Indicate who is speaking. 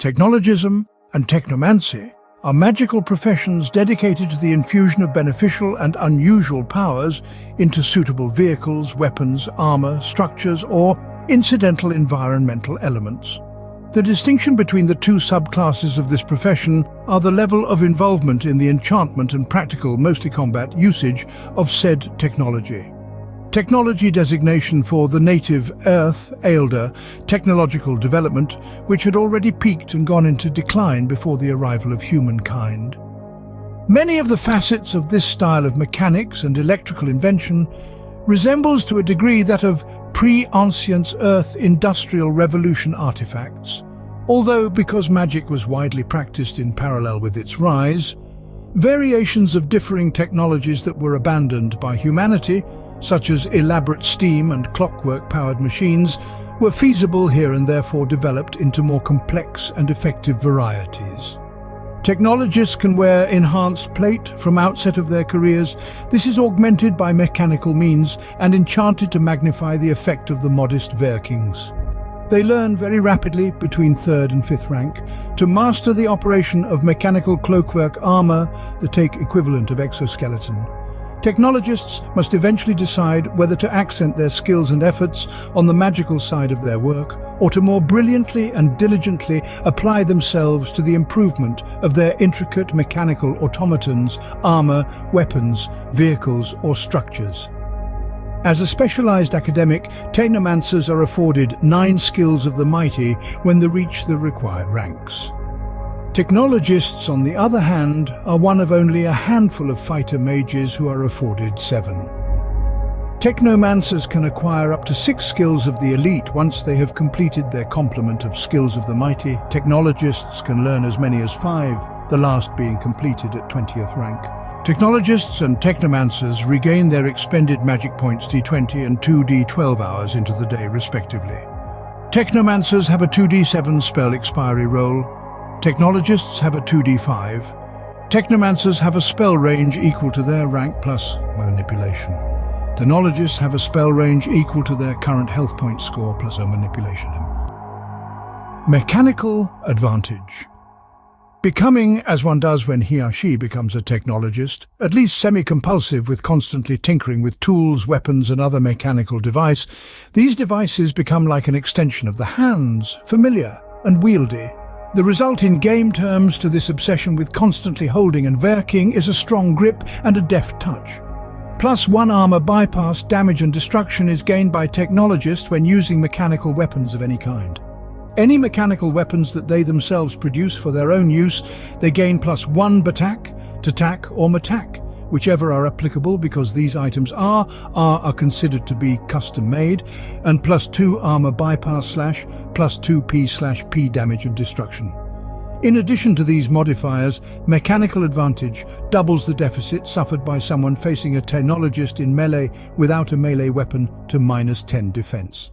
Speaker 1: Technologism and technomancy are magical professions dedicated to the infusion of beneficial and unusual powers into suitable vehicles, weapons, armor, structures, or incidental environmental elements. The distinction between the two subclasses of this profession are the level of involvement in the enchantment and practical, mostly combat, usage of said technology. Technology designation for the native Earth, Aelder, technological development, which had already peaked and gone into decline before the arrival of humankind. Many of the facets of this style of mechanics and electrical invention resembles to a degree that of pre-ancient Earth Industrial Revolution artifacts. Although, because magic was widely practiced in parallel with its rise, variations of differing technologies that were abandoned by humanity, such as elaborate steam and clockwork-powered machines, were feasible here and therefore developed into more complex and effective varieties. Technologists can wear enhanced plate from outset of their careers. This is augmented by mechanical means and enchanted to magnify the effect of the modest Vikings. They learn very rapidly, between 3rd and 5th rank, to master the operation of mechanical clockwork armor, the Tehk equivalent of exoskeleton. Technologists must eventually decide whether to accent their skills and efforts on the magical side of their work, or to more brilliantly and diligently apply themselves to the improvement of their intricate mechanical automatons, armor, weapons, vehicles, or structures. As a specialized academic, technomancers are afforded 9 skills of the mighty when they reach the required ranks. Technologists, on the other hand, are one of only a handful of fighter mages who are afforded 7. Technomancers can acquire up to 6 skills of the elite once they have completed their complement of skills of the mighty. Technologists can learn as many as 5, the last being completed at 20th rank. Technologists and technomancers regain their expended magic points D20 and 2d12 hours into the day respectively. Technomancers have a 2d7 spell expiry roll. Technologists have a 2d5. Technomancers have a spell range equal to their rank plus manipulation. Technologists have a spell range equal to their current health point score plus a manipulation. Mechanical advantage. Becoming, as one does when he or she becomes a technologist, at least semi-compulsive with constantly tinkering with tools, weapons and other mechanical device, these devices become like an extension of the hands, familiar and wieldy. The result in game terms to this obsession with constantly holding and working is a strong grip and a deft touch. Plus 1 armor bypass, damage and destruction is gained by technologists when using mechanical weapons of any kind. Any mechanical weapons that they themselves produce for their own use, they gain plus 1 batak, tatak or matak, whichever are applicable because these items are considered to be custom-made, and plus 2 armor bypass / plus 2 P/P damage and destruction. In addition to these modifiers, mechanical advantage doubles the deficit suffered by someone facing a technologist in melee without a melee weapon to -10 defense.